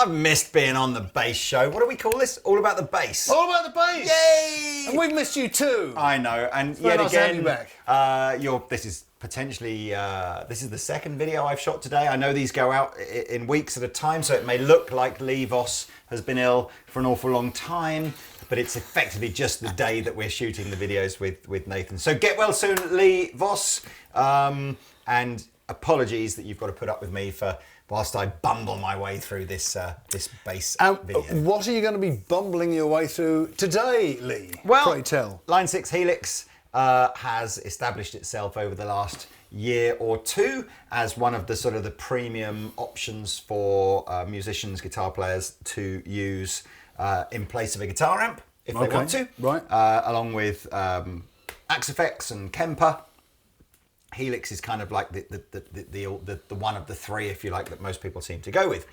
I've missed being on the bass show. What do we call this? All about the bass. All about the bass. Yay! And we've missed you too. I know, and very yet nice to have again, you back. this is potentially this is the second video I've shot today. I know these go out in weeks at a time, so it may look like Lee Voss has been ill for an awful long time, but it's effectively just the day that we're shooting the videos with Nathan. So get well soon, Lee Voss, and apologies that you've got to put up with me for whilst I bumble my way through this this bass video. What are you going to be bumbling your way through today, Lee? Well, pray tell. Line 6 Helix has established itself over the last year or two as one of the sort of the premium options for musicians, guitar players to use in place of a guitar amp if they want to. Right. Along with Axe Effects and Kemper. Helix is kind of like the one of the three, if you like, that most people seem to go with.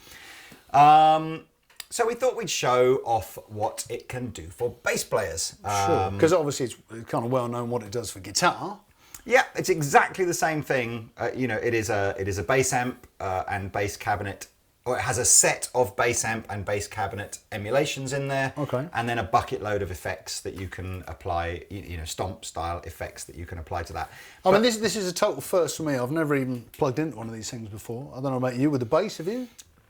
So we thought we'd show off what it can do for bass players. Sure, because obviously it's kind of well known what it does for guitar. Yeah, it's exactly the same thing. You know, it is a bass amp and bass cabinet, or it has a set of bass amp and bass cabinet emulations in there. Okay. And then a bucket load of effects that you can apply, you know, stomp style effects that you can apply to that. I mean, this is a total first for me. I've never even plugged into one of these things before. I don't know about you with the bass, have you?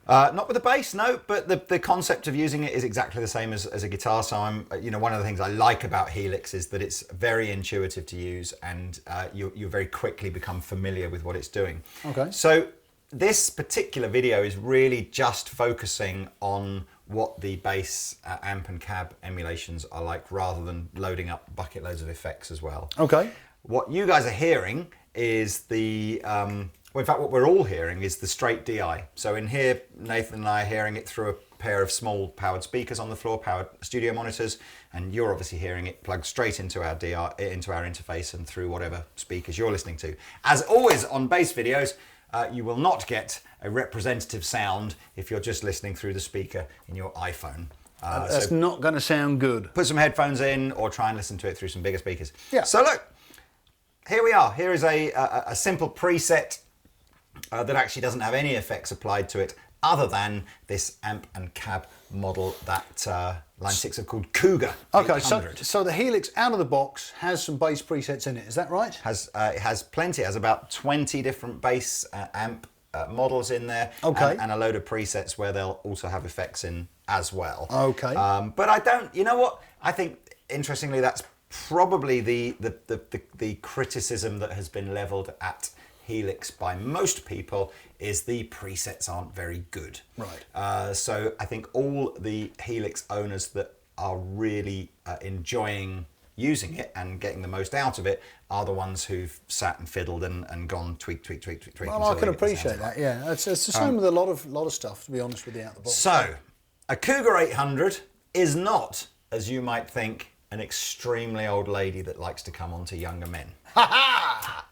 Not with the bass, no, but the concept of using it is exactly the same as a guitar. So you know, one of the things I like about Helix is that it's very intuitive to use, and you very quickly become familiar with what it's doing. Okay. So this particular video is really just focusing on what the bass amp and cab emulations are like, rather than loading up bucket loads of effects as well. Okay. What you guys are hearing is the well, in fact, what we're all hearing is the straight DI. So in here, Nathan and I are hearing it through a pair of small powered speakers on the floor, powered studio monitors, and you're obviously hearing it plugged straight into our DI, into our interface, and through whatever speakers you're listening to. As always on bass videos, you will not get a representative sound if you're just listening through the speaker in your iPhone. That's not going to sound good. Put some headphones in, or try and listen to it through some bigger speakers. Yeah. So look, here we are. Here is a simple preset that actually doesn't have any effects applied to it other than this amp and cab model that Line 6 have called Cougar 800. Okay, so the Helix out of the box has some bass presets in it, is that right? It has plenty. It has about 20 different bass amp models in there. Okay. And a load of presets where they'll also have effects in as well. Okay. But I don't, you know what? I think, interestingly, that's probably the criticism that has been leveled at Helix by most people, is the presets aren't very good. Right. So I think all the Helix owners that are really enjoying using it and getting the most out of it are the ones who've sat and fiddled and gone tweak. Well, I can appreciate that. Yeah, it's the same with a lot of stuff, to be honest with you, out the box. So a Cougar 800 is not, as you might think, an extremely old lady that likes to come on to younger men. Ha ha!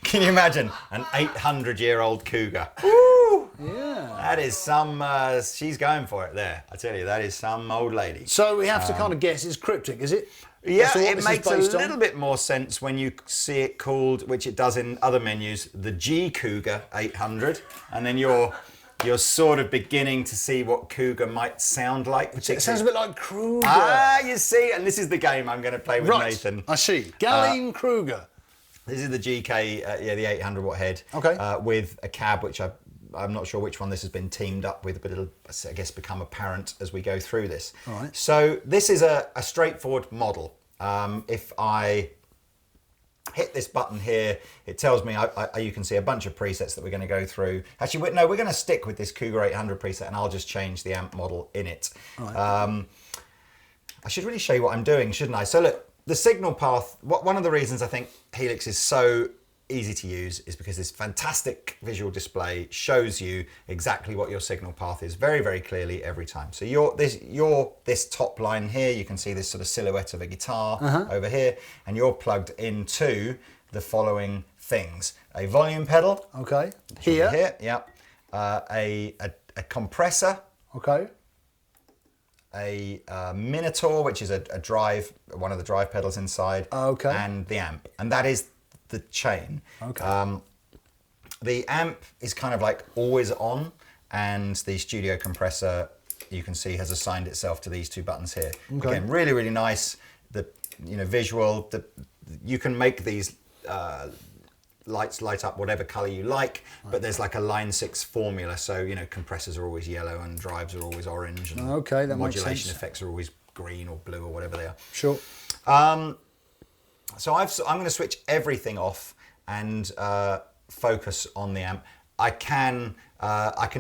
Can you imagine an 800-year-old Cougar? Woo! Yeah. That is some, she's going for it there. I tell you, that is some old lady. So we have to kind of guess, it's cryptic, is it? Yeah, As to what it this makes is a based little on? bit more sense when you see it called, which it does in other menus, the G Cougar 800, and then you're sort of beginning to see what Cougar might sound like. It sounds a bit like Kruger. Ah, you see, and this is the game I'm going to play with Nathan. I see. Galene Kruger. This is the GK, the 800 watt head, Okay. with a cab, which I'm not sure which one this has been teamed up with, but it'll, I guess, become apparent as we go through this. All right. So this is a straightforward model. If I hit this button here, it tells me you can see a bunch of presets that we're going to go through. Actually, no, we're going to stick with this Cougar 800 preset, and I'll just change the amp model in it. All right. I should really show you what I'm doing, shouldn't I? So look, the signal path, one of the reasons I think Helix is so easy to use is because this fantastic visual display shows you exactly what your signal path is very, very clearly every time. So this top line here, you can see this sort of silhouette of a guitar over here, and you're plugged into the following things: a volume pedal. Okay. Here. Yeah. A compressor. Okay. A Minotaur, which is a drive, one of the drive pedals inside, Okay. and the amp, and that is the chain. Okay. The amp is kind of like always on, and the studio compressor, you can see, has assigned itself to these two buttons here. Okay. Again, really, really nice. The visual. You can make these lights light up whatever color you like, but there's like a line 6 formula. So compressors are always yellow and drives are always orange, and okay, that makes modulation sense. effects are always green or blue or whatever they are. Sure. So I'm going to switch everything off and focus on the amp. I can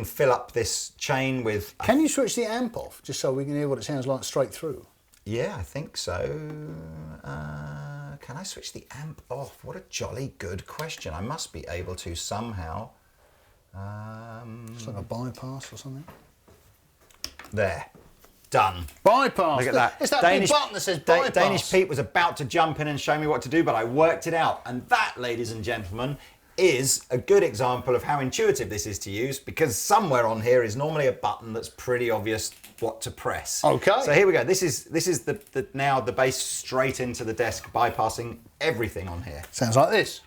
fill up this chain with. Can you switch the amp off just so we can hear what it sounds like straight through? Yeah, I think so. Can I switch the amp off? What a jolly good question. I must be able to somehow. It's like a bypass or something. There. Done. Bypass. Look at that. It's that big button that says bypass. Danish Pete was about to jump in and show me what to do, but I worked it out. And that, ladies and gentlemen, is a good example of how intuitive this is to use, because somewhere on here is normally a button that's pretty obvious what to press. Okay. So here we go. This is now the bass straight into the desk, bypassing everything on here. Sounds like this.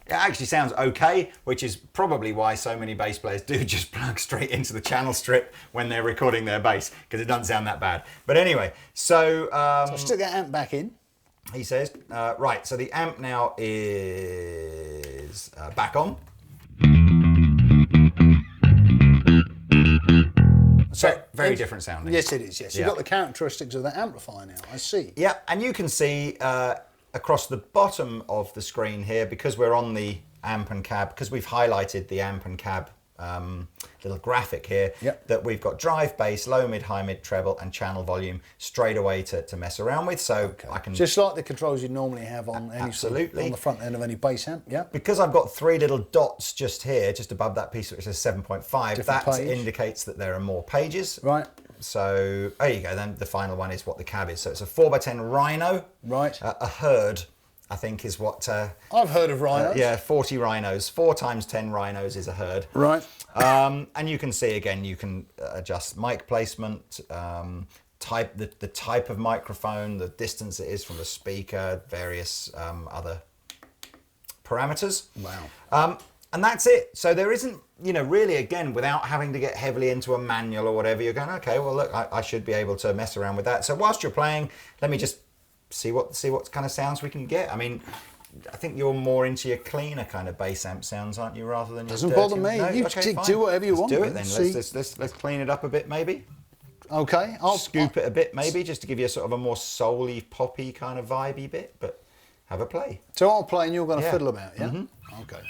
It actually sounds okay, which is probably why so many bass players do just plug straight into the channel strip when they're recording their bass, because it doesn't sound that bad. But anyway, so So stick that amp back in. he says, right, so the amp now is back on. So very different sounding. Yes, it is, yes. You've got the characteristics of that amplifier now, I see. Yeah, and you can see across the bottom of the screen here, because we're on the amp and cab, because we've highlighted the amp and cab little graphic here, Yep. that we've got drive, bass, low, mid, high, mid, treble, and channel volume straight away to mess around with. So I can Just like the controls you'd normally have on any Absolutely. on the front end of any bass amp, yeah. because I've got 3 little dots just here, just above that piece which says 7.5, Different that page. indicates that there are more pages. Right, So there you go. Then the final one is what the cab is. So it's a 4x10 Rhino. right. A herd, I think, is what. I've heard of rhinos. Yeah, 40 rhinos. 4 times 10 rhinos is a herd. Right. And you can see again, you can adjust mic placement, type the type of microphone, the distance it is from the speaker, various other parameters. Wow. And that's it. So there isn't, really, again, without having to get heavily into a manual or whatever, you're going, okay, well, look, I should be able to mess around with that. So whilst you're playing, let me just see what kind of sounds we can get. I mean, I think you're more into your cleaner kind of bass amp sounds, aren't you, rather than your Doesn't dirty bother me. No? You Okay, do fine. whatever you Let's want. do it then. See. Let's clean it up a bit, maybe. Okay. I'll Scoop it a bit, maybe, just to give you a sort of a more soul-y, poppy kind of vibey bit. But have a play. So I'll play and you're going to Yeah. fiddle about, yeah? Mm-hmm. Okay.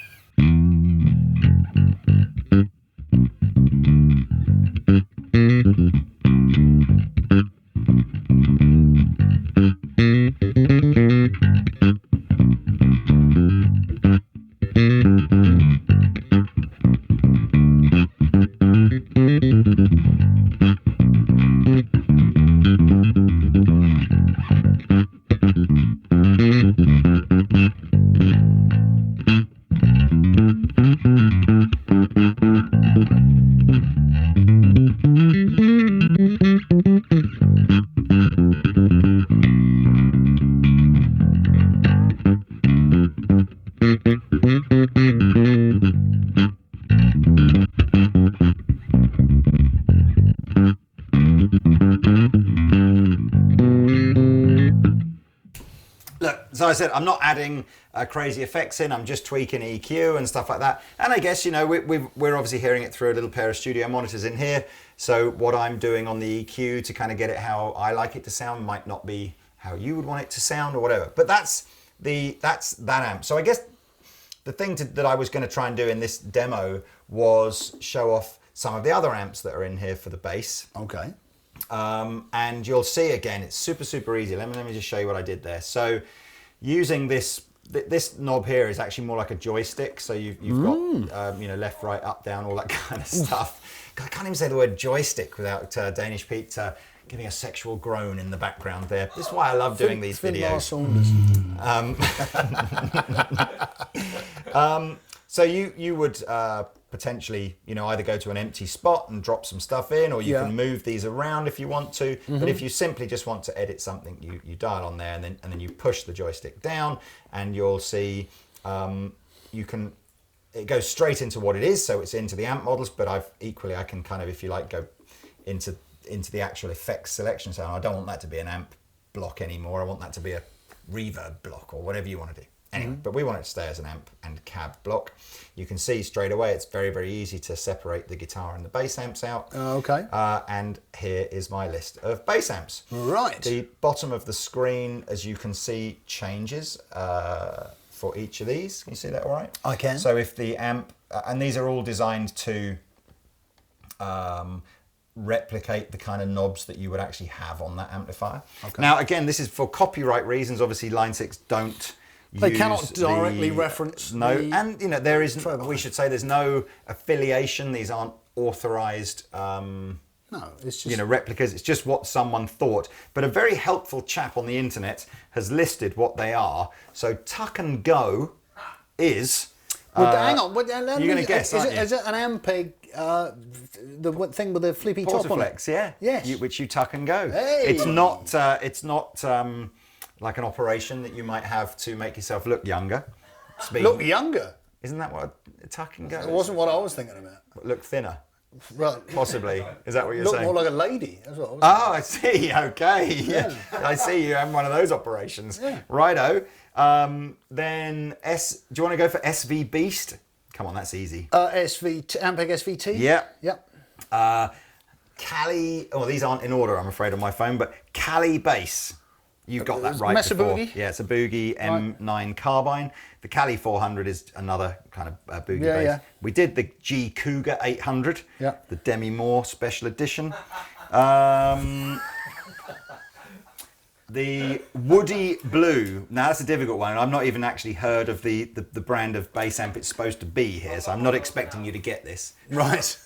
So I said, I'm not adding crazy effects in, I'm just tweaking EQ and stuff like that. And I guess, we're obviously hearing it through a little pair of studio monitors in here. So what I'm doing on the EQ to kind of get it how I like it to sound might not be how you would want it to sound or whatever. But that's that amp. So I guess the thing that I was going to try and do in this demo was show off some of the other amps that are in here for the bass. Okay. And you'll see again, it's super, super easy. Let me just show you what I did there. So using this knob here is actually more like a joystick. So you've got, left, right, up, down, all that kind of stuff. I can't even say the word joystick without Danish Pete giving a sexual groan in the background there. This is why I love doing these videos. So you would potentially, either go to an empty spot and drop some stuff in, or you can move these around if you want to. But if you simply just want to edit something, you dial on there and then you push the joystick down, and you'll see it goes straight into what it is, so it's into the amp models, but I can kind of, if you like, go into the actual effects selection. So I don't want that to be an amp block anymore. I want that to be a reverb block or whatever you want to do. Anyway, but we want it to stay as an amp and cab block. You can see straight away it's very, very easy to separate the guitar and the bass amps out. Okay. And here is my list of bass amps. Right. The bottom of the screen, as you can see, changes for each of these. Can you see that all right? I can. So if the amp, and these are all designed to replicate the kind of knobs that you would actually have on that amplifier. Okay. Now, again, this is for copyright reasons. Obviously, Line 6 don't They cannot directly reference. And you know there is. We should say there's no affiliation. These aren't authorized. No, it's just replicas. It's just what someone thought. But a very helpful chap on the internet has listed what they are. So Tuck and Go is. Hang on. You're going to guess, aren't you? Is it an Ampeg? The thing with the flippy top on it? Portaflex, yeah. Yes. Which you tuck and go. Hey. It's not. Like an operation that you might have to make yourself look younger. Look younger? Isn't that what a tuck and go is? It wasn't what I was thinking about. Look thinner. Right. Possibly. Is that what you're Look saying? more like a lady. That's what I was I see. Okay. Yeah. I see you having one of those operations. Yeah. Righto. Then do you want to go for SV Beast? Come on, that's easy. Ampeg SVT? Yeah. Yep. Cali. Oh, these aren't in order, I'm afraid, on my phone, but Cali Bass. You got that right Mesa before. Boogie? Yeah, it's a Boogie M9 carbine. The Cali 400 is another kind of Boogie bass. Yeah. We did the G Cougar 800, the Demi Moore special edition. The Woody Blue. Now that's a difficult one. I've not even actually heard of the brand of bass amp it's supposed to be here, so I'm not expecting you to get this. Right.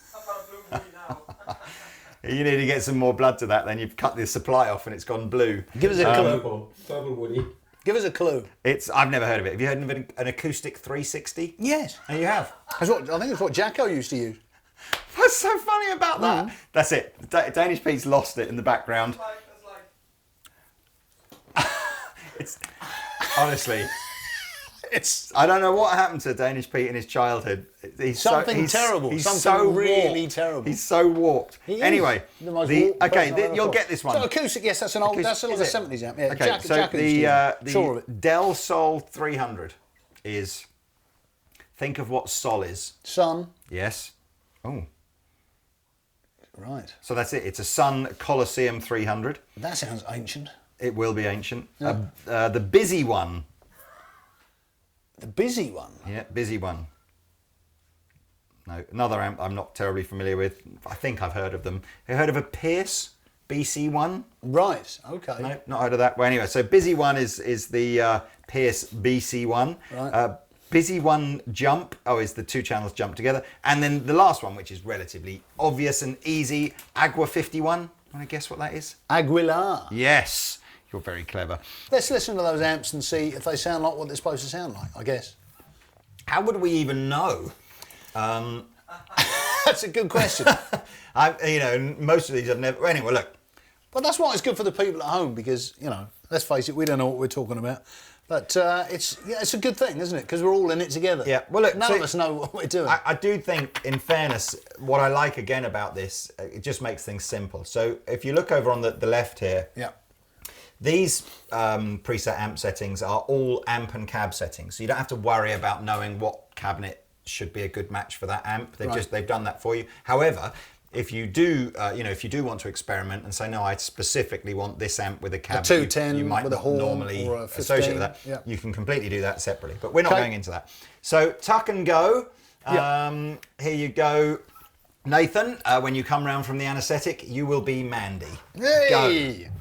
You need to get some more blood to that, then you've cut the supply off and it's gone blue. Give us a clue. Purple Woody. Give us a clue. I've never heard of it. Have you heard of an acoustic 360? Yes. Oh, you have? I think it's what Jacko used to use. What's so funny about that? That's it. Danish Pete's lost it in the background. It's honestly, I don't know what happened to Danish Pete in his childhood. He's terrible. He's something so really warped. terrible. He's so warped. Anyway, you'll get this one. So acoustic, yes, that's an old. That's like a 70s amp. Yeah, Okay, so the Del Sol 300 is. Think of what Sol is. Sun. Yes. Oh. Right. So that's it. It's a Sun Coliseum 300. That sounds ancient. It will be ancient. Yeah. The Busy One. The Busy One? Yeah, Busy One. No, another amp I'm not terribly familiar with. I think I've heard of them. Have you heard of a Pierce BC1? Right, okay. No, not heard of that. Well, anyway, so Busy One is the Pierce BC1. Right. Busy One Jump, is the two channels jump together. And then the last one, which is relatively obvious and easy, Agua 51. Want to guess what that is? Aguilar. Yes. You're very clever. Let's listen to those amps and see if they sound like what they're supposed to sound like, I guess. How would we even know? That's a good question. Most of these I've never... Anyway, look. But that's why it's good for the people at home because, let's face it, we don't know what we're talking about. But it's a good thing, isn't it? Because we're all in it together. Yeah. Well, look, none of us know what we're doing. I do think, in fairness, what I like again about this, it just makes things simple. So if you look over on the left here... Yeah. These preset amp settings are all amp and cab settings, so you don't have to worry about knowing what cabinet should be a good match for that amp. They've done that for you. However, if you do want to experiment and say no, I specifically want this amp with a cab, 210 you might with a not horn normally or a 15, associate with that. yeah. You can completely do that separately, but we're not going into that. So Tuck and Go. Here you go. Nathan, when you come round from the anaesthetic, you will be Mandy. Hey! Go.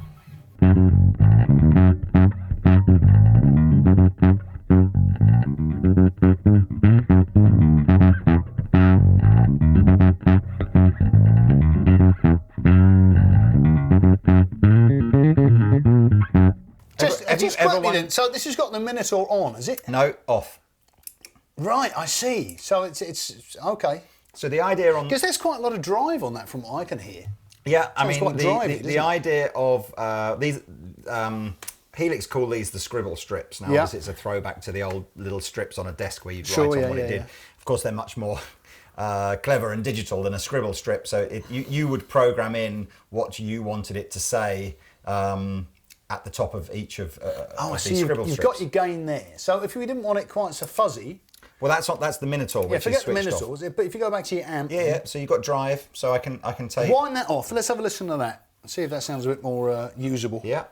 So this has got the Minotaur on, is it? No, off. Right, I see. So it's okay. So the idea on... Because there's quite a lot of drive on that from what I can hear. Yeah, I mean, quite drivey, the idea of these Helix call these the scribble strips. Now, Yeah. obviously, it's a throwback to the old little strips on a desk where you'd Sure, write on yeah, what yeah, it did. yeah. Of course, they're much more clever and digital than a scribble strip. So you would program in what you wanted it to say at the top of each of I these see. scribble You've strips. got your gain there. So if you didn't want it quite so fuzzy, Well, that's the Minotaur, yeah, which is forget the switched off. Minotaurs. But if you go back to your amp, Yeah. So you've got drive. So I can take. wind that off. Let's have a listen to that. See if that sounds a bit more usable. Yeah.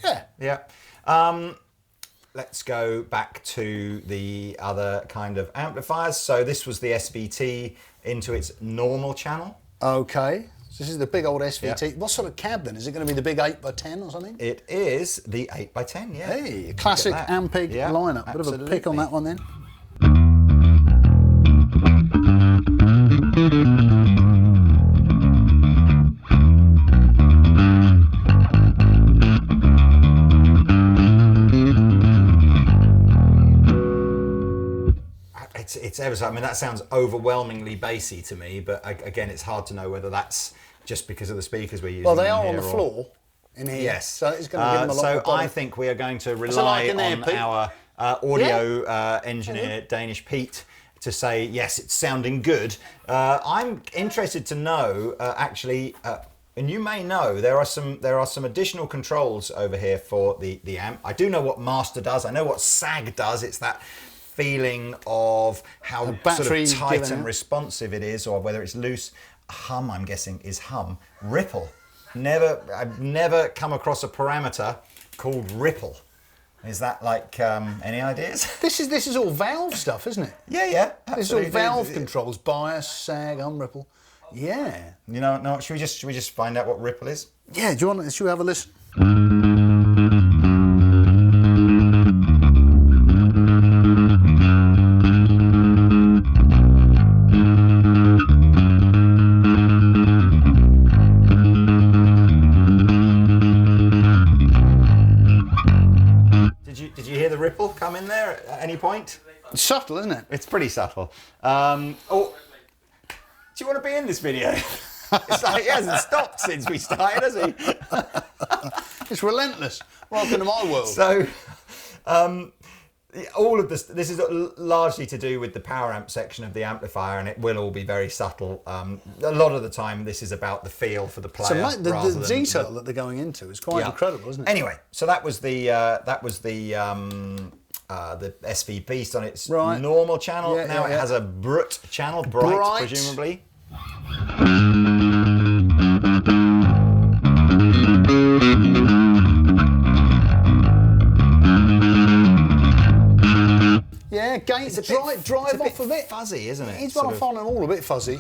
Yeah. Yeah. Let's go back to the other kind of amplifiers. So this was the SVT into its normal channel. Okay. So this is the big old SVT. Yeah. What sort of cab then? Is it going to be the big 8x10 or something? It is the 8x10, yeah. Hey, a classic Look at that. Ampeg Yeah, lineup. Bit of a pick on absolutely. that one then. It's ever so. I mean, that sounds overwhelmingly bassy to me, but again, it's hard to know whether that's just because of the speakers we're using. Well, they in are on here the or- floor in here. Yes. So it's going to give them a lot So more body. I think we are going to it rely like in there, on Pete? our audio engineer, Danish Pete, to say yes, it's sounding good. I'm interested to know actually. And you may know there are some additional controls over here for the amp. I do know what master does. I know what sag does. It's that feeling of how sort battery of tight given and out. responsive it is, or whether it's loose. Hum, I'm guessing, is hum. Ripple. I've never come across a parameter called ripple. Is that like any ideas? This is all valve stuff, isn't it? Yeah, This is all absolutely. valve controls. Bias, sag, hum, ripple. Yeah. You know, no. Should we just find out what ripple is? Yeah, should we have a listen? Did you hear the ripple come in there at any point? It's subtle, isn't it? It's pretty subtle. Do you want to be in this video? It's like he hasn't stopped since we started, has he? It's relentless. Welcome to my world. So, all of this is largely to do with the power amp section of the amplifier, and it will all be very subtle. A lot of the time, this is about the feel for the player. So rather the than detail that they're going into is quite incredible, isn't it? Anyway, so that was the SV piece on its Right. normal channel. Yeah, Now yeah, it yeah. has a Brut channel, bright, Bright. presumably. Yeah, gain, It's a drive bit off a bit. fuzzy, isn't it? It's what I Sort of- find them all a bit fuzzy.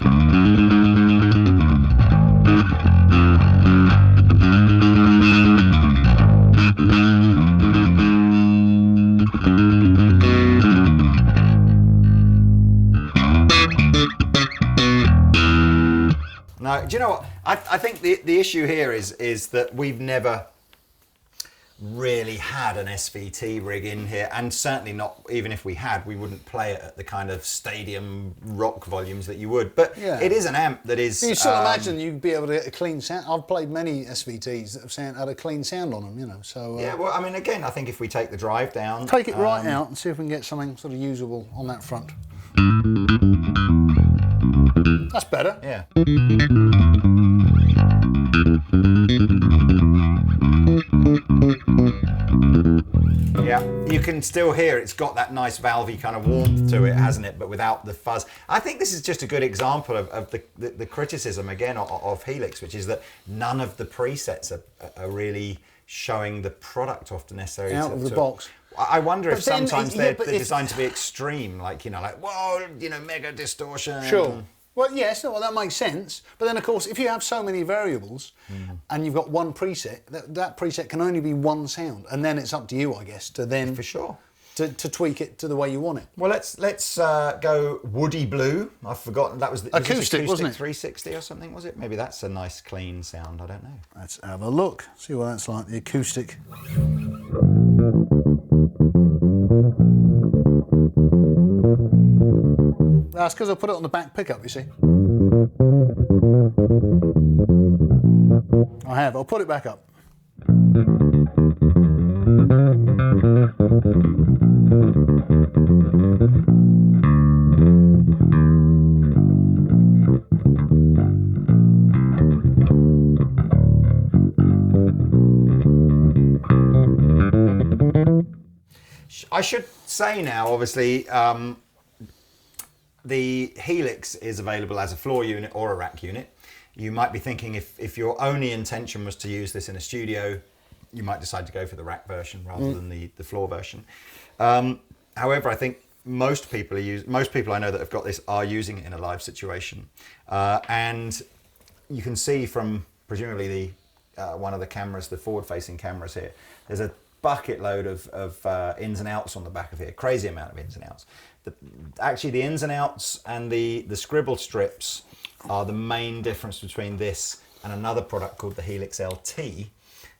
No, do you know what? I think the issue here is that we've never really had an SVT rig in here, and certainly not, even if we had, we wouldn't play it at the kind of stadium rock volumes that you would. But Yeah. it is an amp that is... You sort of imagine you'd be able to get a clean sound. I've played many SVTs that have had a clean sound on them, you know. So Yeah, well, I mean, again, I think if we take the drive down... take it right out and see if we can get something sort of usable on that front. That's better. Yeah. Yeah, you can still hear it's got that nice valvey kind of warmth to it, hasn't it? But without the fuzz. I think this is just a good example of the criticism, again, of Helix, which is that none of the presets are really showing the product often necessarily. Out of the box. I wonder if But then, sometimes yeah, they're but if- designed to be extreme, like, you know, like, whoa, you know, mega distortion. Sure. Well, yes, well, that makes sense. But then, of course, if you have so many variables and you've got one preset, that preset can only be one sound. And then it's up to you, I guess, to then For sure. to tweak it to the way you want it. Well, let's go woody blue. I've forgotten that was acoustic, wasn't it? 360 or something, was it? Maybe that's a nice clean sound. I don't know. Let's have a look. See what that's like. The acoustic. That's because I put it on the back pickup. You see. I have. I'll put it back up. I should say now, obviously, the Helix is available as a floor unit or a rack unit. You might be thinking if your only intention was to use this in a studio, you might decide to go for the rack version rather than the floor version. However, I think most people I know that have got this are using it in a live situation, and you can see from presumably one of the cameras, the forward-facing cameras here, there's a bucket load of ins and outs on the back of here, crazy amount of ins and outs. Actually, the ins and outs and the scribble strips are the main difference between this and another product called the Helix Lt.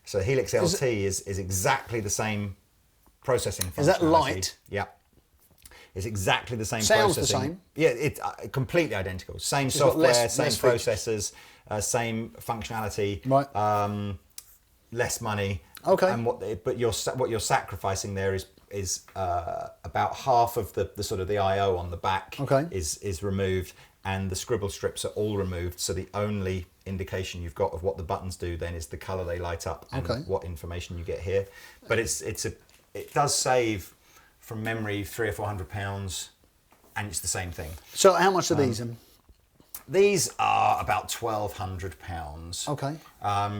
So the Helix Lt is exactly the same processing functionality. Is that light? Yeah. It's exactly the same Sounds processing. the same? Yeah, it's completely identical. Same software, same processors, same functionality. Right. Less money. Okay. And what you're sacrificing there is about half of the sort of the I/O on the back is removed, and the scribble strips are all removed. So the only indication you've got of what the buttons do then is the color they light up and what information you get here. But it does save, from memory, £300 or £400, and it's the same thing. So how much are these then? These are about £1,200. Okay.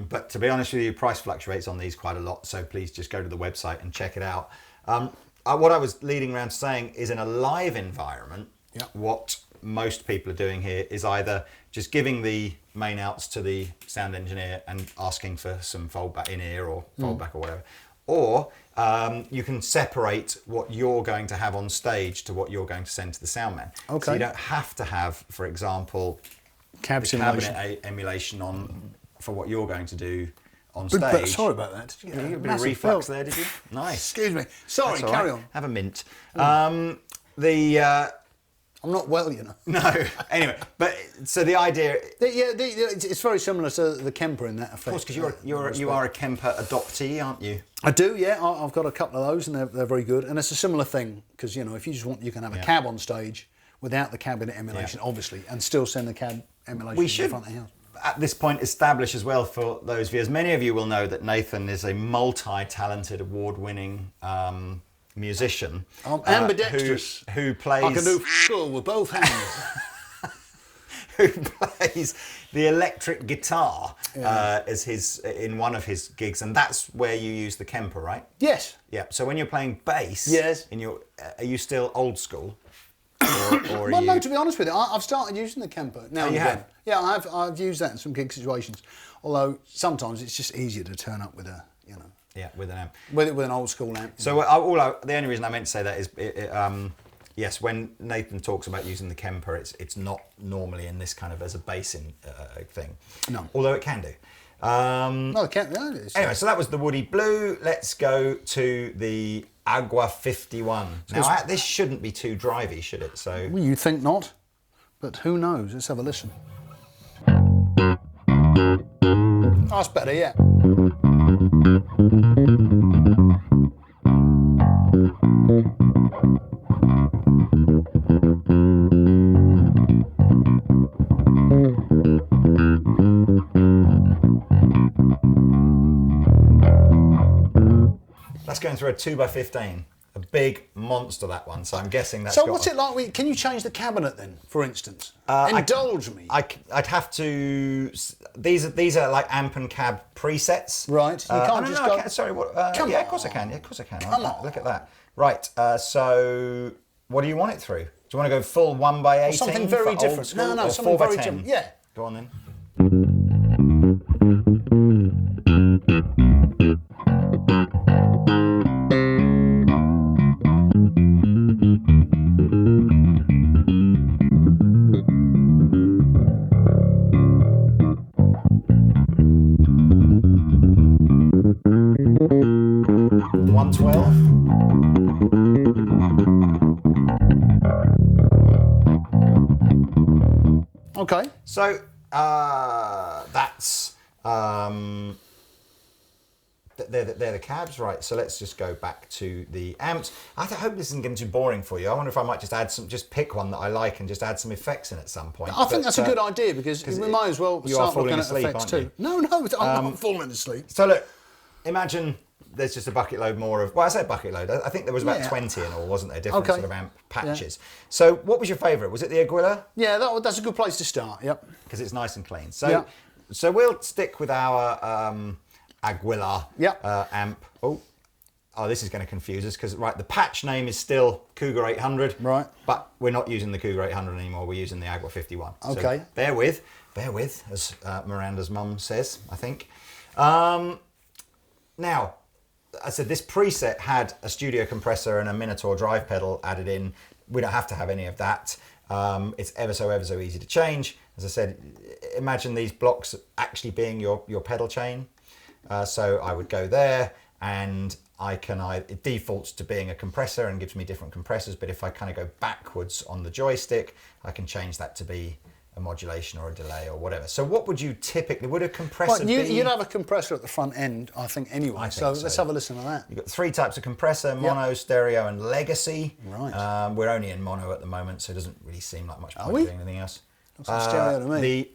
But to be honest with you, price fluctuates on these quite a lot, so please just go to the website and check it out. What I was leading around saying is, in a live environment, what most people are doing here is either just giving the main outs to the sound engineer and asking for some foldback in-ear or foldback or whatever, or you can separate what you're going to have on stage to what you're going to send to the sound man. Okay. So you don't have to have, for example, cabinet emulation on for what you're going to do on stage. But sorry about that. Did you get a bit of reflux there, did you? Nice. Excuse me. Sorry, carry on. Have a mint. I'm not well, you know. No. Anyway, but so the idea. It's very similar to the Kemper in that effect. Of course, because you are a Kemper adoptee, aren't you? I do, yeah. I've got a couple of those, and they're very good. And it's a similar thing, because if you just want, you can have a cab on stage without the cabinet emulation, obviously, and still send the cab emulation to the front of the house. At this point, establish as well for those viewers. Many of you will know that Nathan is a multi-talented, award-winning musician. I'm ambidextrous. Who plays? I can do all with both hands. Who plays the electric guitar in one of his gigs, and that's where you use the Kemper, right? Yes. Yeah. So when you're playing bass, are you still old school? Or well, no, to be honest with you, I've started using the Kemper now and again. Have? Yeah, I've used that in some gig situations. Although sometimes it's just easier to turn up with a, Yeah, with an amp. With an old school amp. So the only reason I meant to say that is, yes, when Nathan talks about using the Kemper, it's not normally in this kind of as a bassing thing. No. Although it can do. No, it can't. No, anyway, so that was the Woody Blue. Let's go to the Agua 51. Now, this shouldn't be too drivey, should it? So. Well, you think not, but who knows? Let's have a listen. Oh, that's better, yeah. That's going through a 2x15. A big monster, that one. So I'm guessing that's. So what's it like? Can you change the cabinet then, for instance? Indulge me. I'd have to. These are like amp and cab presets. Right. You can't just go. Sorry. What? Come on. Of course I can. Yeah, of course I can. Come on. Look at that. Right. So what do you want it through? Do you want to go full 1x18? Something very different. No, something very different. Yeah. Go on then. about 12. Okay. So that's they're the cabs, right? So let's just go back to the amps. I hope this isn't getting too boring for you. I wonder if I might just pick one that I like and just add some effects in at some point. I think that's a good idea because we might as well start looking at asleep, effects too. No, I'm not falling asleep. So look, imagine there's just a bucket load more of, well, I say bucket load, I think there was about 20 in all, wasn't there? Different sort of amp patches. Yeah. So what was your favourite? Was it the Aguila? Yeah, that's a good place to start, yep. Because it's nice and clean. So, so we'll stick with our Aguila amp. Oh, this is going to confuse us because, right, the patch name is still Cougar 800. Right. But we're not using the Cougar 800 anymore, we're using the Agua 51. Okay. So bear with, as Miranda's mum says, I think. Now, I said this preset had a studio compressor and a Minotaur drive pedal added in. We don't have to have any of that. It's ever so easy to change. As I said, imagine these blocks actually being your pedal chain. So I would go there and it defaults to being a compressor and gives me different compressors. But if I kind of go backwards on the joystick, I can change that to be a modulation or a delay or whatever. So what would you typically, would a compressor be? You'd have a compressor at the front end, I think, anyway. So let's have a listen to that. You've got 3 types of compressor, mono, stereo and legacy. Right. We're only in mono at the moment, so it doesn't really seem like much point doing anything else. Looks like stereo to me.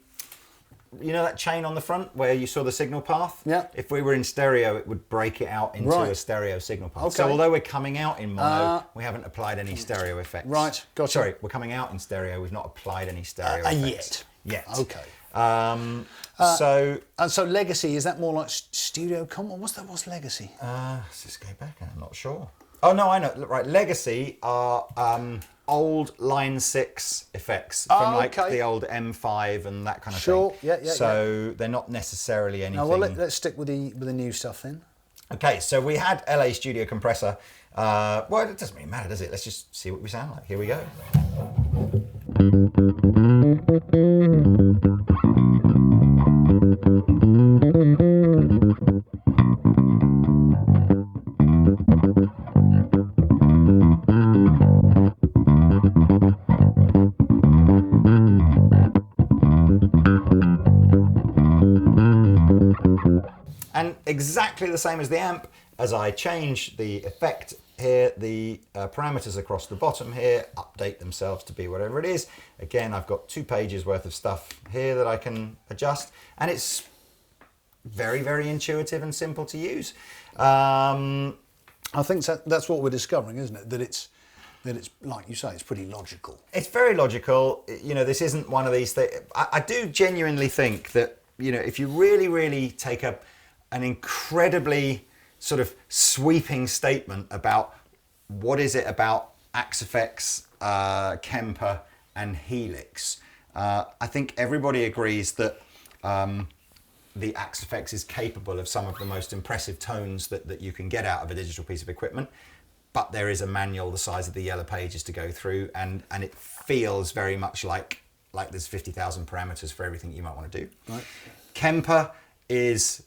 You know that chain on the front where you saw the signal path? Yeah. If we were in stereo, it would break it out into a stereo signal path. Okay. So although we're coming out in mono, we haven't applied any stereo effects. Right, gotcha. Sorry, we're coming out in stereo, we've not applied any stereo effects. Yet. Okay. So legacy, is that more like studio what's legacy? Let's just go back, I'm not sure. Oh no, I know. Right, legacy are old line 6 effects from like the old M5 and that kind of thing. Yeah. So they're not necessarily anything. No, well, let's stick with the new stuff then. Okay, so we had LA Studio Compressor. Well, it doesn't really matter, does it? Let's just see what we sound like. Here we go. And exactly the same as the amp, as I change the effect here, the parameters across the bottom here update themselves to be whatever it is. Again, I've got 2 pages worth of stuff here that I can adjust, and it's very, very intuitive and simple to use. I think that's what we're discovering, isn't it? That it's like you say, it's pretty logical. It's very logical. You know, this isn't one of these things. I do genuinely think that, you know, if you really, really take an incredibly sort of sweeping statement about what is it about Axe-Fx, Kemper and Helix, I think everybody agrees that the Axe-Fx is capable of some of the most impressive tones that you can get out of a digital piece of equipment, but there is a manual the size of the yellow pages to go through, and it feels very much like there's 50,000 parameters for everything you might want to do. Right. Kemper is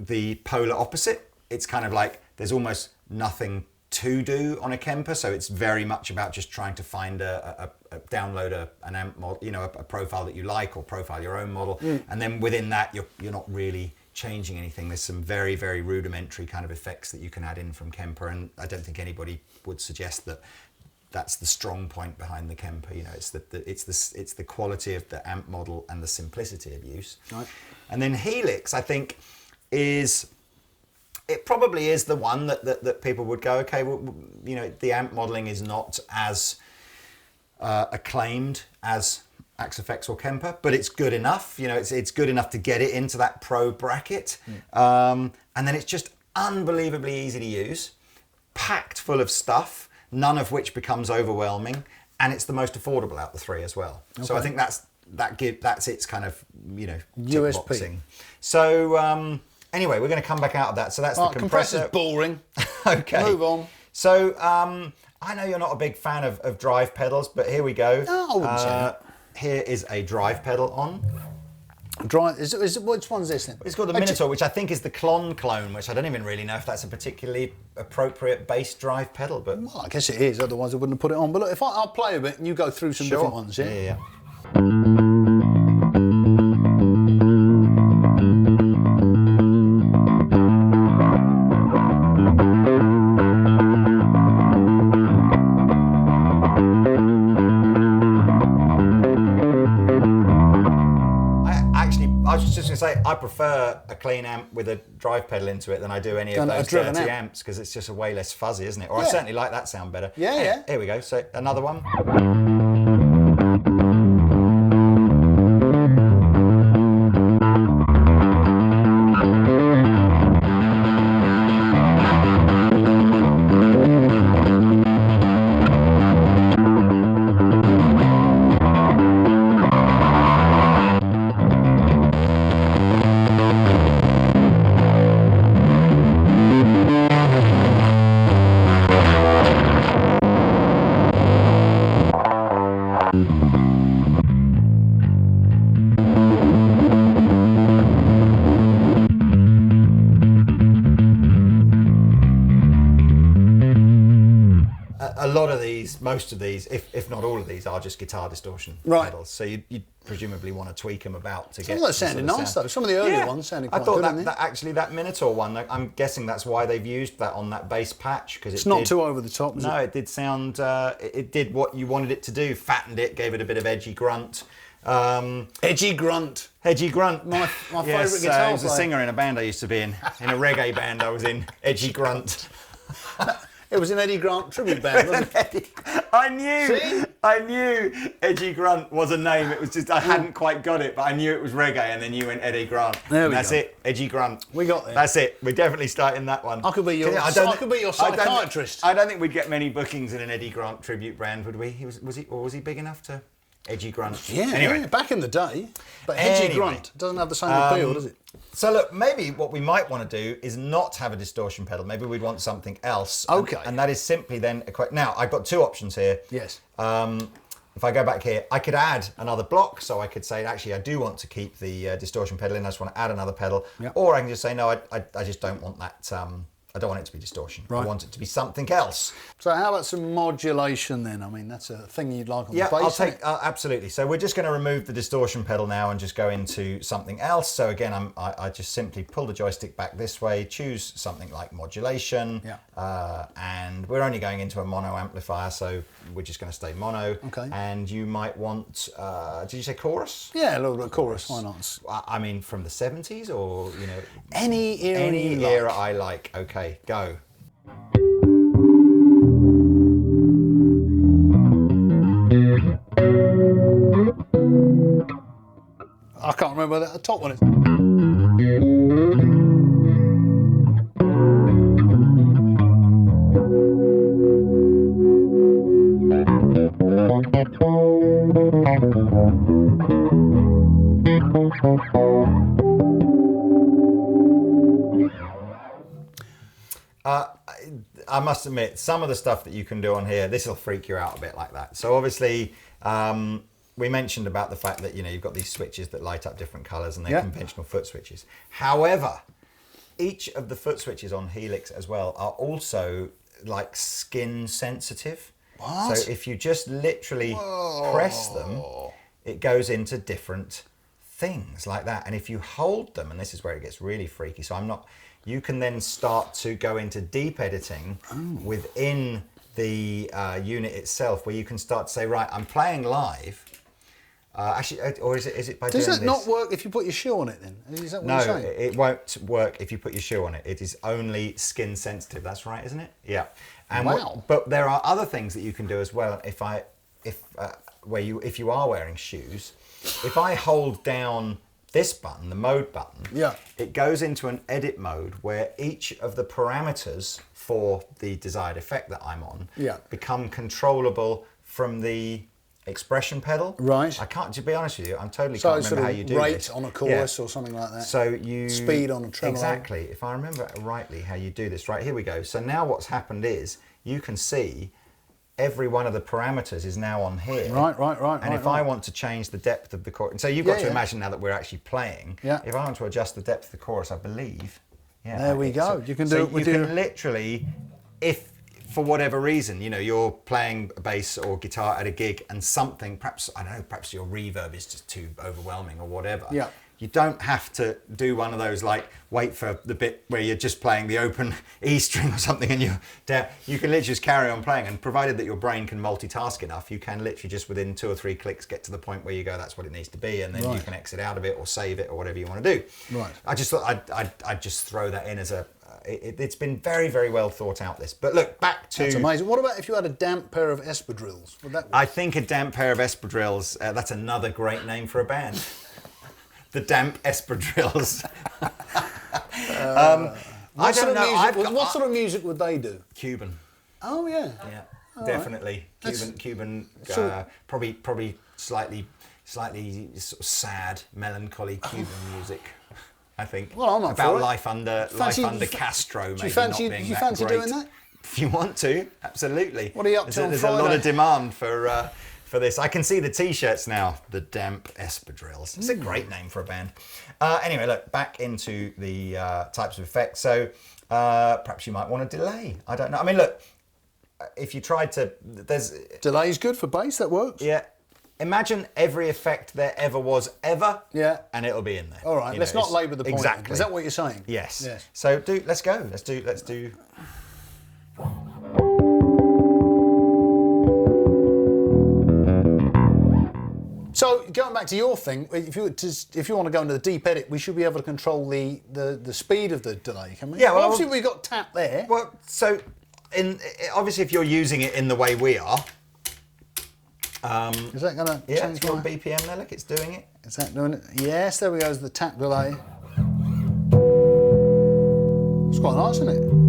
the polar opposite. It's kind of like there's almost nothing to do on a Kemper, so it's very much about just trying to find download an amp model, you know, a profile that you like, or profile your own model, and then within that you're not really changing anything. There's some very, very rudimentary kind of effects that you can add in from Kemper, and I don't think anybody would suggest that that's the strong point behind the Kemper. You know, it's the quality of the amp model and the simplicity of use. Right. And then Helix, I think, it probably is the one that people would go, okay, well, you know, the amp modeling is not as acclaimed as Axe-Fx or Kemper, but it's good enough. You know, it's good enough to get it into that pro bracket. And then it's just unbelievably easy to use, packed full of stuff, none of which becomes overwhelming, and it's the most affordable out of the 3 as well. Okay. So I think that's its kind of, you know, USP. Boxing. So anyway, we're going to come back out of that. So that's the compressor. Compressor's boring. Okay. Move on. So I know you're not a big fan of drive pedals, but here we go. No, I wouldn't say that. Here is a drive pedal on. Which one's this then? It's called the Minotaur, which I think is the clone, which I don't even really know if that's a particularly appropriate bass drive pedal. But well, I guess it is. Otherwise, I wouldn't have put it on. But look, if I'll play a bit and you go through some different ones, yeah. Yeah. I was just going to say, I prefer a clean amp with a drive pedal into it than I do any of those dirty amps, because it's just a way less fuzzy, isn't it? Or I certainly like that sound better. Yeah. Here we go. So another one. Most of these, if not all of these, are just guitar distortion pedals. So you'd presumably want to tweak them about to get. Some of those sounded nice though. Some of the earlier ones sounded quite good. I thought that Minotaur one, I'm guessing that's why they've used that on that bass patch, because it's not too over the top. No, it did sound. It did what you wanted it to do. Fattened it, gave it a bit of edgy grunt. Edgy grunt. Edgy grunt. My favourite guitar player. I was a singer in a band I used to be in a reggae band I was in. Edgy grunt. It was an Eddie Grant tribute band, wasn't it? I knew Edgy Grunt was a name. It was just, I hadn't quite got it, but I knew it was reggae, and then you went Eddie Grant. That's it, Edgy Grunt. We got there. That's it. We're definitely starting that one. I could be your psychiatrist. I don't think we'd get many bookings in an Eddie Grant tribute band, would we? Was he big enough to Edgy Grunt? Yeah, anyway. Back in the day. But Edgy Grunt doesn't have the same appeal, does it? So look, maybe what we might want to do is not have a distortion pedal. Maybe we'd want something else. Okay. And that is simply then... Now, I've got two options here. Yes. If I go back here, I could add another block. So I could say, actually, I do want to keep the distortion pedal in. I just want to add another pedal. Yep. Or I can just say, no, I just don't want that... I don't want it to be distortion. Right. I want it to be something else. So how about some modulation then? I mean, that's a thing you'd like on the bass. I'll take absolutely. So we're just going to remove the distortion pedal now and just go into something else. So again, I just simply pull the joystick back this way, choose something like modulation, and we're only going into a mono amplifier, so we're just going to stay mono. Okay. And you might want, did you say chorus? Yeah, a little bit of chorus. Why not? I mean, from the 70s or any era I like. Okay. Go. I can't remember that the top one is. I must admit, some of the stuff that you can do on here, this will freak you out a bit like that. So obviously, we mentioned about the fact that you've got these switches that light up different colours and they're conventional foot switches. However, each of the foot switches on Helix as well are also like skin sensitive. What? So if you just literally press them, it goes into different things like that. And if you hold them, and this is where it gets really freaky, so you can then start to go into deep editing within the unit itself, where you can start to say, right, I'm playing live. Actually, or is it by doing this? Does it not work if you put your shoe on it then? Is that what you're saying? No, it won't work if you put your shoe on it. It is only skin sensitive. That's right, isn't it? Yeah. And wow. But there are other things that you can do as well. If you are wearing shoes, if I hold down this button, the mode button, it goes into an edit mode where each of the parameters for the desired effect that I'm on become controllable from the expression pedal. Right. I can't, to be honest with you, can't remember how you do rate this. On a chorus or something like that. So you speed on a tremolo. Exactly. If I remember rightly how you do this. Right, here we go. So now what's happened is you can see every one of the parameters is now on here. Right. And if I want to change the depth of the chorus, so you've got to imagine now that we're actually playing. Yeah. If I want to adjust the depth of the chorus, I believe. Yeah. There we go. So, you can do it with you can literally, if for whatever reason, you know, you're playing a bass or guitar at a gig and something, perhaps, I don't know, perhaps your reverb is just too overwhelming or whatever. Yeah. You don't have to do one of those, like, wait for the bit where you're just playing the open E string or something and you're down. You can literally just carry on playing, and provided that your brain can multitask enough, you can literally just within 2 or 3 clicks get to the point where you go, that's what it needs to be, and then you can exit out of it or save it or whatever you want to do. Right. I just thought I'd just throw that in as a... It's been very, very well thought out, this. But look, back to... That's amazing. What about if you had a damp pair of espadrilles? Would that work? I think a damp pair of espadrilles, that's another great name for a band. The Damp Espadrilles. I don't know. What sort of music would they do? Cuban. Oh yeah. Yeah, definitely. Right. Cuban. Probably slightly sort of sad, melancholy Cuban music. I think. Well, I'm up about for it. life under Castro. Do you fancy doing that? If you want to, absolutely. What are you up to on There's Friday? a lot of demand for this. I can see the T-shirts now. The Damp Espadrilles. It's a great name for a band. Anyway, look, back into the types of effects. So perhaps you might want a delay. I don't know. I mean, look, if you tried to... Delay's good for bass, that works. Yeah. Imagine every effect there ever was ever. Yeah. And it'll be in there. All right, let's not labour the point. Exactly. Is that what you're saying? Yes. So let's go. Let's do... So going back to your thing, if you want to go into the deep edit, we should be able to control the speed of the delay, can we? Yeah. Well, obviously we've got tap there. Well, so obviously if you're using it in the way we are, is that going to change it's got BPM there. Look, it's doing it. Is that doing it? Yes, there we go. The tap delay. It's quite nice, isn't it?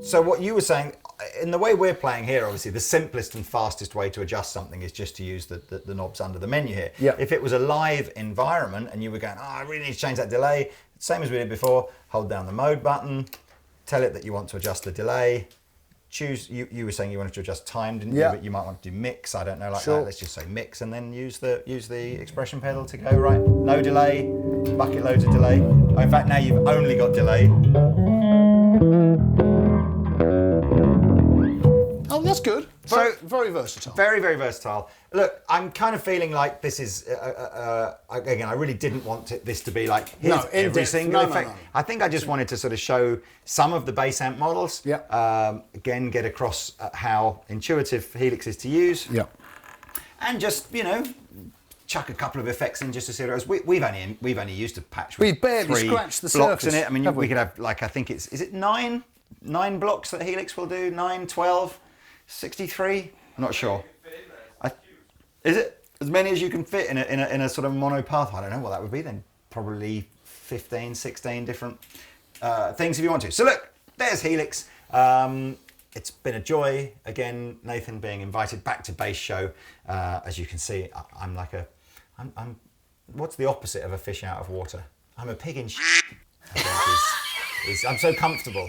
So what you were saying, in the way we're playing here, obviously, the simplest and fastest way to adjust something is just to use the knobs under the menu here. Yeah. If it was a live environment and you were going, I really need to change that delay, same as we did before, hold down the mode button, tell it that you want to adjust the delay, choose, you were saying you wanted to adjust time, didn't you? But you might want to do mix, I don't know, like that. Let's just say mix and then use the expression pedal to go, right, no delay, bucket loads of delay. Oh, in fact, now you've only got delay. Oh, that's good. Very versatile. Very, very versatile. Look, I'm kind of feeling like this is, again, I really didn't want this to be like, here's every single effect. No. I think I just wanted to sort of show some of the bass amp models. Yeah. Again, get across how intuitive Helix is to use. Yeah. And just, chuck a couple of effects in just to see what it is. We've only used a patch with We've barely 3 scratched the blocks surface, in it. I mean, we could have, like, I think is it 9 blocks that Helix will do? 9, 12, 63? I'm not sure. Is it as many as you can fit in a sort of mono path? I don't know what that would be then. Probably 15, 16 different things if you want to. So look, there's Helix. It's been a joy again, Nathan, being invited back to Bass Show. As you can see, I'm like I'm what's the opposite of a fish out of water? I'm a pig in shit. I think I'm so comfortable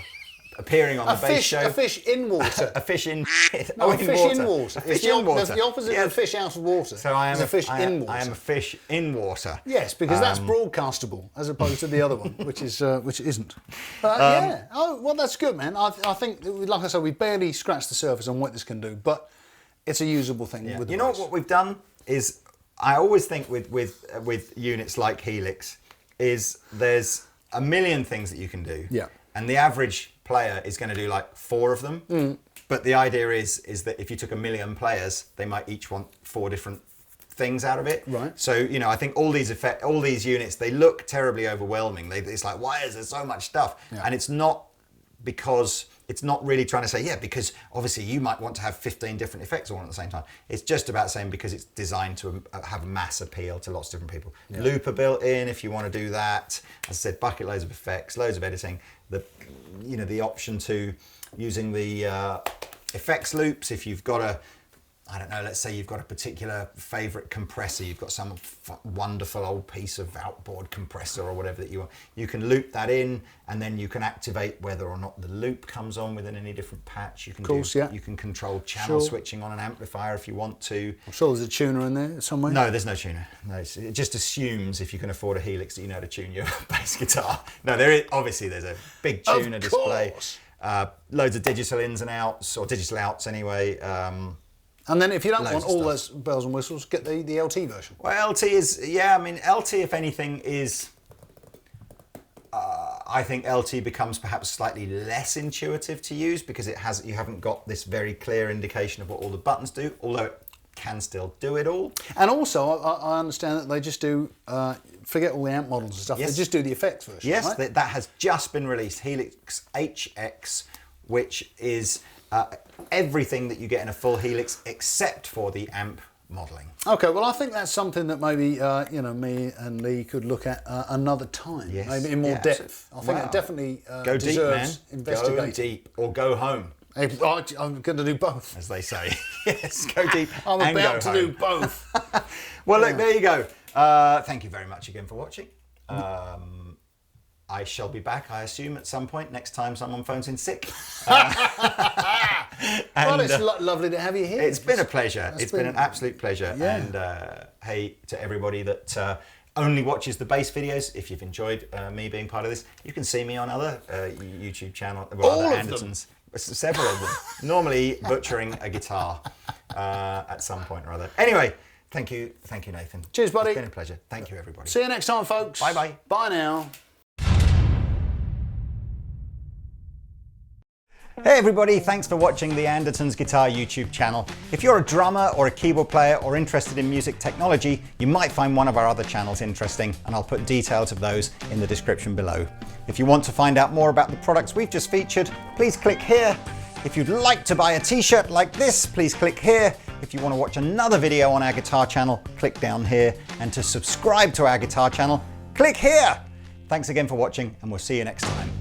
appearing on the Bass Show. A fish in water. A fish in shit. No, a fish in water. A fish in water. That's the opposite of a fish out of water. So I am a fish in water. I am a fish in water. Yes, because that's broadcastable as opposed to the other one, which isn't. Yeah. Oh, well, that's good, man. I think, like I said, we barely scratched the surface on what this can do, but it's a usable thing. Yeah. With the you know bass. what we've done is, I always think with units like Helix, is there's a million things that you can do. Yeah. And the average player is going to do like 4 of them. But the idea is that if you took 1 million players, they might each want 4 different things out of it. Right. So, I think all these units, they look terribly overwhelming. It's like, why is there so much stuff? Yeah. And it's not because it's not really trying to say, yeah, because obviously you might want to have 15 different effects all at the same time. It's just about saying because it's designed to have mass appeal to lots of different people. Yeah. Looper built in if you want to do that. As I said, bucket loads of effects, loads of editing. The option to using the effects loops if you've got a, I don't know, let's say you've got a particular favorite compressor, you've got some wonderful old piece of outboard compressor or whatever that you want. You can loop that in and then you can activate whether or not the loop comes on within any different patch. You can you can control channel switching on an amplifier if you want to. I'm sure there's a tuner in there somewhere. No, there's no tuner. No, it just assumes if you can afford a Helix that you know how to tune your bass guitar. No, obviously there's a big tuner display. Loads of digital ins and outs, or digital outs anyway. And then if you don't want all those bells and whistles, get the LT version. Well, LT is, yeah, I mean, LT, if anything, is, I think LT becomes perhaps slightly less intuitive to use because you haven't got this very clear indication of what all the buttons do, although it can still do it all. And also, I understand that they just do, forget all the amp models and stuff, they just do the effects version, yes, right? that has just been released, Helix HX, which is everything that you get in a full Helix except for the amp modelling. Okay, well I think that's something that maybe me and Lee could look at another time, maybe in more depth. I think it definitely go deserves deep, man. investigating. Go deep or go home. I'm going to do both, as they say. Yes, go deep. I'm and about go to home. do both. Well, look, there you go. Thank you very much again for watching. I shall be back, I assume, at some point next time someone phones in sick. Well, it's lovely to have you here. It's been a pleasure. It's been an absolute pleasure. Yeah. And hey, to everybody that only watches the bass videos, if you've enjoyed me being part of this, you can see me on other YouTube channels, other Andertons. Several of them. Normally butchering a guitar at some point or other. Anyway, thank you, Nathan. Cheers, buddy. It's been a pleasure. Thank you, everybody. See you next time, folks. Bye-bye. Bye now. Hey everybody, thanks for watching the Andertons Guitar YouTube channel. If you're a drummer or a keyboard player or interested in music technology, you might find one of our other channels interesting, and I'll put details of those in the description below. If you want to find out more about the products we've just featured, please click here. If you'd like to buy a t-shirt like this, please click here. If you want to watch another video on our guitar channel, click down here. And to subscribe to our guitar channel, click here. Thanks again for watching, and we'll see you next time.